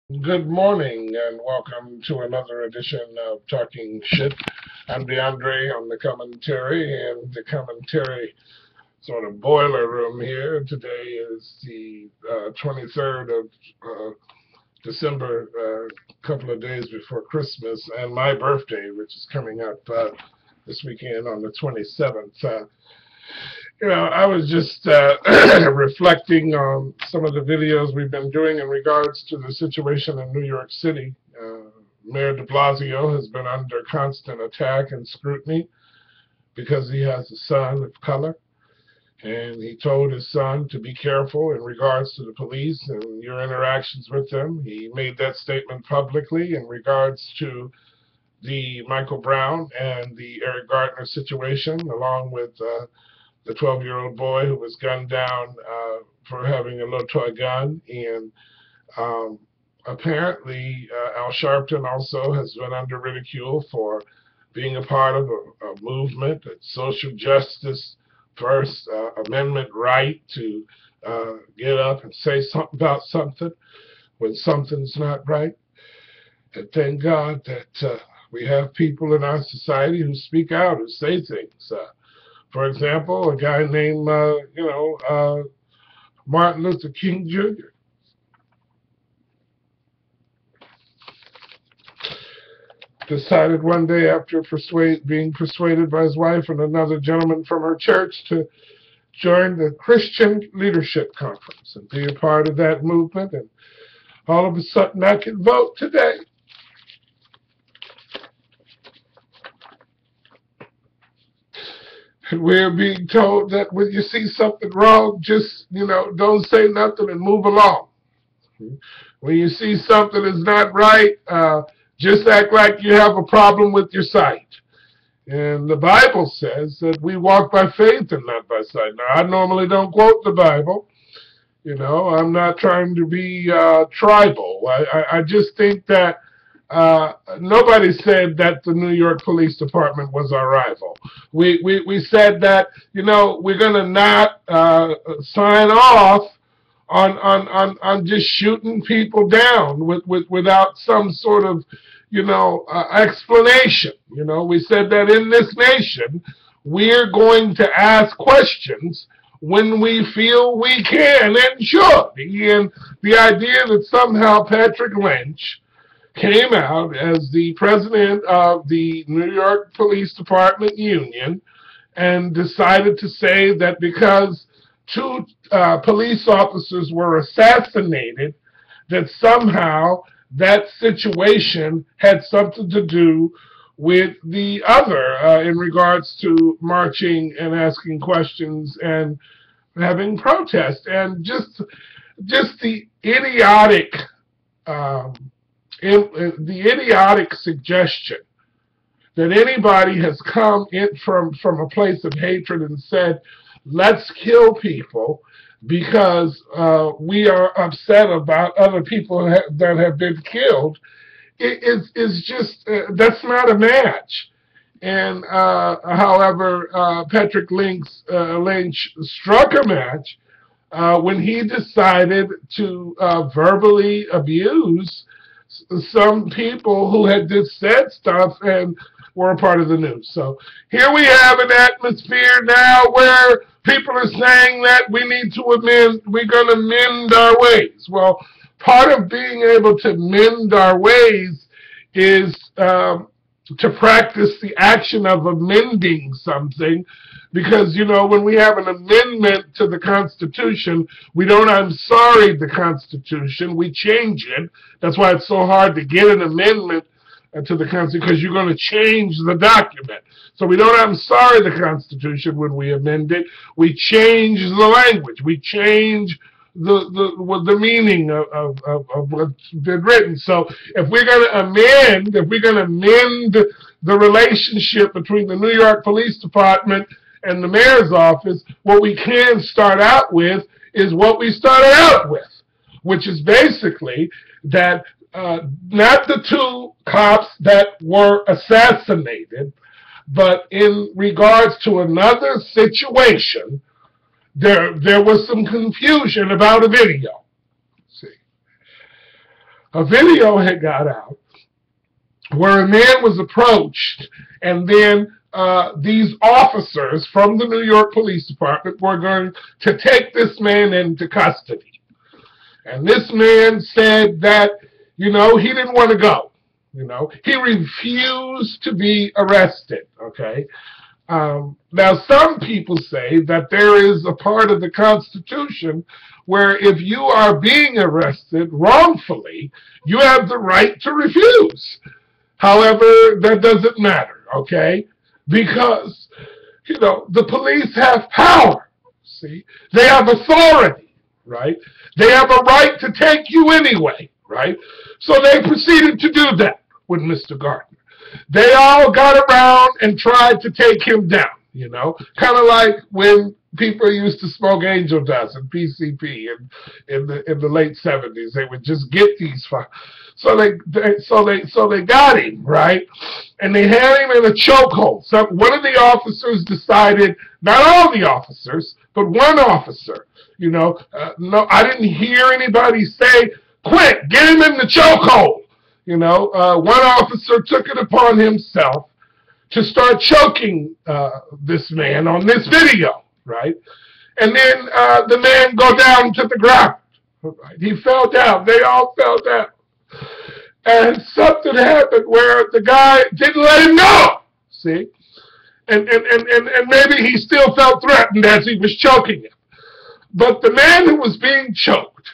Good morning and welcome to another edition of Talking Shit. I'm DeAndre on the commentary, and the commentary sort of boiler room here. Today is the 23rd of December, a couple of days before Christmas, and my birthday, which is coming up this weekend on the 27th. I was just reflecting on some of the videos we've been doing in regards to the situation in New York City. Mayor de Blasio has been under constant attack and scrutiny because he has a son of color. And he told his son to be careful in regards to the police and your interactions with them. He made that statement publicly in regards to the Michael Brown and the Eric Garner situation, along with the 12-year-old boy who was gunned down for having a little toy gun. And apparently, Al Sharpton also has been under ridicule for being a part of a movement, a social justice First Amendment right to get up and say something about something when something's not right. And thank God that we have people in our society who speak out, who say things. For example, a guy named, Martin Luther King Jr. decided one day after being persuaded by his wife and another gentleman from her church to join the Christian Leadership Conference and be a part of that movement. And all of a sudden I can vote today. And we're being told that when you see something wrong, just, don't say nothing and move along. When you see something is not right, just act like you have a problem with your sight. And the Bible says that we walk by faith and not by sight. Now, I normally don't quote the Bible. I'm not trying to be tribal. I just think that nobody said that the New York Police Department was our rival. We said that, we're going to not sign off on just shooting people down without some sort of, explanation. We said that in this nation, we're going to ask questions when we feel we can and should. And the idea that somehow Partick Lynch came out as the president of the New York Police Department Union and decided to say that because two police officers were assassinated, that somehow that situation had something to do with the other in regards to marching and asking questions and having protests. And just the idiotic suggestion that anybody has come in from a place of hatred and said, let's kill people because we are upset about other people that have been killed, is just, that's not a match. And however, Partick Lynch struck a match when he decided to verbally abuse some people who had just said stuff and were a part of the news. So here we have an atmosphere now where people are saying that we need to amend, we're going to mend our ways. Well, part of being able to mend our ways is to practice the action of amending something, because, when we have an amendment to the Constitution, we don't I'm sorry the Constitution, we change it. That's why it's so hard to get an amendment to the Constitution, because you're going to change the document. So we don't I'm sorry the Constitution when we amend it. We change the language. We change the meaning of what's been written. So if we're going to mend the relationship between the New York Police Department and the mayor's office, what we can start out with is what we started out with, which is basically that not the two cops that were assassinated, but in regards to another situation, there was some confusion about a video. See, a video had got out where a man was approached, and then these officers from the New York Police Department were going to take this man into custody. And this man said that, he didn't want to go. He refused to be arrested, okay? Now, some people say that there is a part of the Constitution where if you are being arrested wrongfully, you have the right to refuse. However, that doesn't matter, okay? Because, the police have power, see? They have authority, right? They have a right to take you anyway, right? So they proceeded to do that with Mr. Gardner. They all got around and tried to take him down, kind of like when people used to smoke angel dust and PCP in the late 70s. They would just get these. So they got him, right? And they had him in a chokehold. So one of the officers decided, not all the officers, but one officer, no, I didn't hear anybody say, "Quick, get him in the chokehold." One officer took it upon himself to start choking this man on this video, right? And then the man go down to the ground. Right? He fell down. They all fell down. And something happened where the guy didn't let him go. See? And maybe he still felt threatened as he was choking him. But the man who was being choked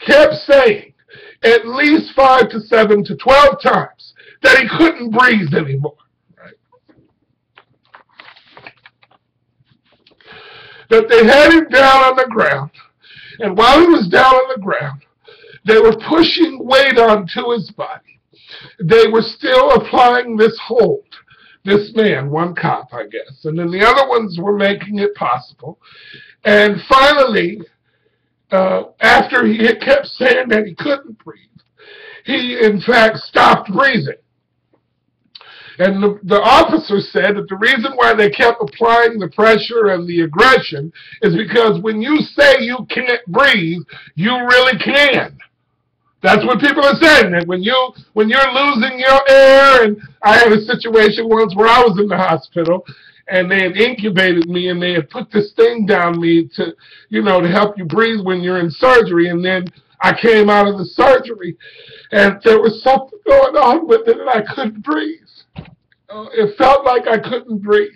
kept saying at least 5 to 7 to 12 times that he couldn't breathe anymore. Right? That they had him down on the ground, and while he was down on the ground, they were pushing weight onto his body. They were still applying this hold. This man, one cop, I guess, and then the other ones were making it possible. And finally, after he had kept saying that he couldn't breathe, he in fact stopped breathing. And the officer said that the reason why they kept applying the pressure and the aggression is because when you say you can't breathe, you really can. That's what people are saying, that when you're losing your air. And I had a situation once where I was in the hospital, and they had incubated me, and they had put this thing down me to, to help you breathe when you're in surgery. And then I came out of the surgery, and there was something going on with it, and I couldn't breathe. It felt like I couldn't breathe.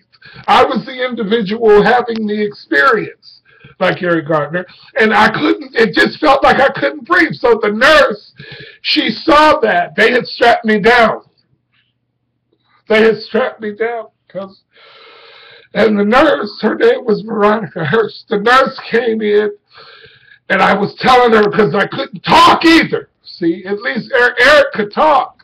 I was the individual having the experience, like Eric Gardner, and it just felt like I couldn't breathe. So the nurse, she saw that. They had strapped me down. They had strapped me down and the nurse, her name was Veronica Hurst. The nurse came in, and I was telling her, because I couldn't talk either. See, at least Eric could talk.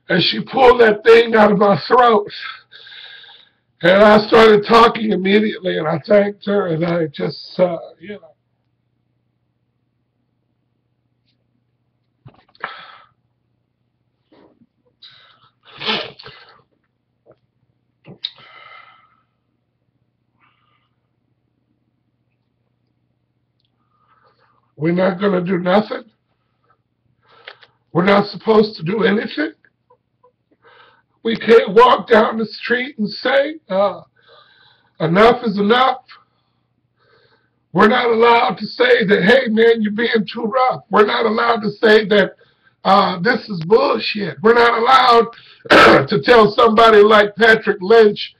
And she pulled that thing out of my throat. And I started talking immediately, and I thanked her, and I just, we're not going to do nothing. We're not supposed to do anything. We can't walk down the street and say, enough is enough. We're not allowed to say that, hey, man, you're being too rough. We're not allowed to say that this is bullshit. We're not allowed to tell somebody like Partick Lynch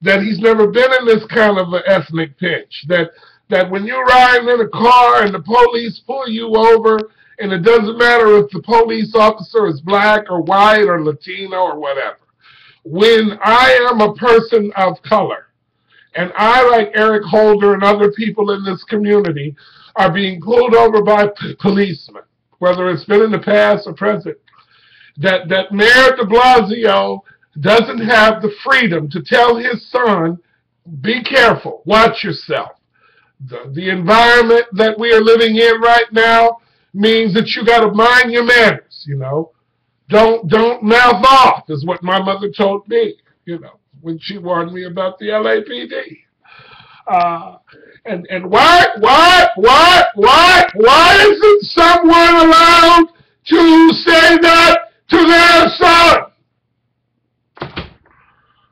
that he's never been in this kind of an ethnic pinch. That when you're riding in a car and the police pull you over, and it doesn't matter if the police officer is black or white or Latino or whatever. When I am a person of color, and I, like Eric Holder and other people in this community, are being pulled over by policemen, whether it's been in the past or present, that Mayor de Blasio doesn't have the freedom to tell his son, be careful, watch yourself. The environment that we are living in right now means that you got to mind your manners, Don't mouth off, is what my mother told me, when she warned me about the LAPD. And why isn't someone allowed to say that to their son?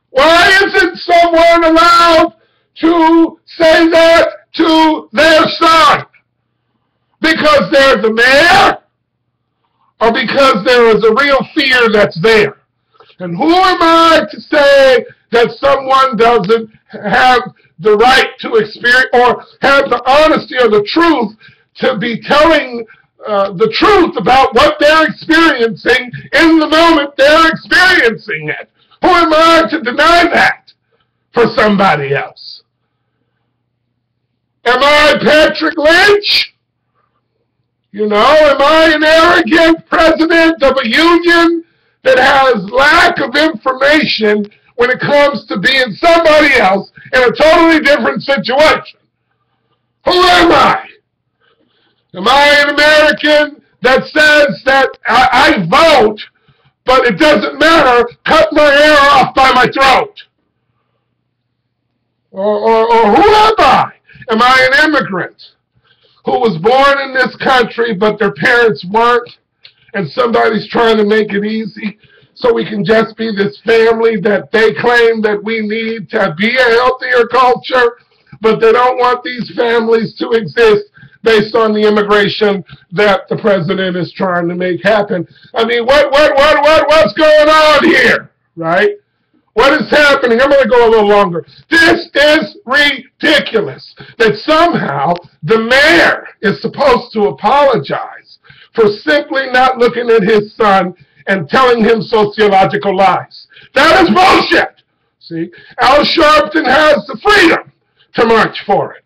Why isn't someone allowed to say that to their son? Because they're the mayor? Or because there is a real fear that's there? And who am I to say that someone doesn't have the right to experience or have the honesty or the truth to be telling the truth about what they're experiencing in the moment they're experiencing it? Who am I to deny that for somebody else? Am I Partick Lynch? You know, am I an arrogant president of a union that has lack of information when it comes to being somebody else in a totally different situation? Who am I? Am I an American that says that I vote, but it doesn't matter, cut my hair off by my throat? Or who am I? Am I an immigrant who was born in this country, but their parents weren't, and somebody's trying to make it easy so we can just be this family that they claim that we need to be a healthier culture, but they don't want these families to exist based on the immigration that the president is trying to make happen? I mean, what's going on here, right? What is happening? I'm going to go a little longer. This is ridiculous that somehow the mayor is supposed to apologize for simply not looking at his son and telling him sociological lies. That is bullshit. See, Al Sharpton has the freedom to march for it.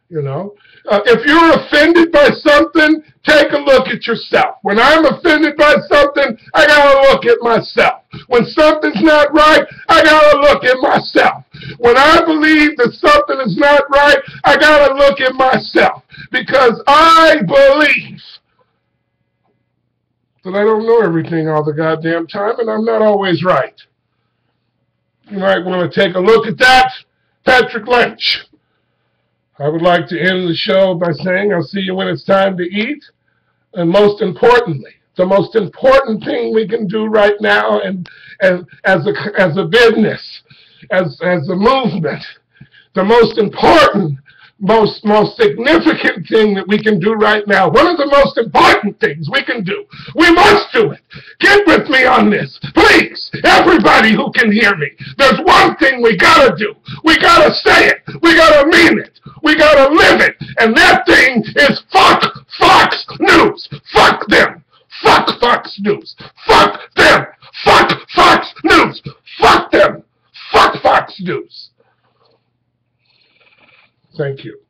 You know, if you're offended by something, take a look at yourself. When I'm offended by something, I gotta look at myself. When something's not right, I gotta look at myself. When I believe that something is not right, I gotta look at myself. Because I believe that I don't know everything all the goddamn time, and I'm not always right. You might want to take a look at that, Partick Lynch. I would like to end the show by saying I'll see you when it's time to eat. And most importantly, the most important thing we can do right now, and as a business, as a movement, the most important, most significant thing that we can do right now, one of the most important things we can do, we must do it. Get with me on this, please, everybody who can hear me. There's one thing we gotta do. We gotta say it. We gotta mean it. We gotta live it. And that thing is fuck Fox News. Fuck them. Fuck Fox News. Fuck them. Fuck Fox News. Fuck them. Fuck Fox News. Thank you.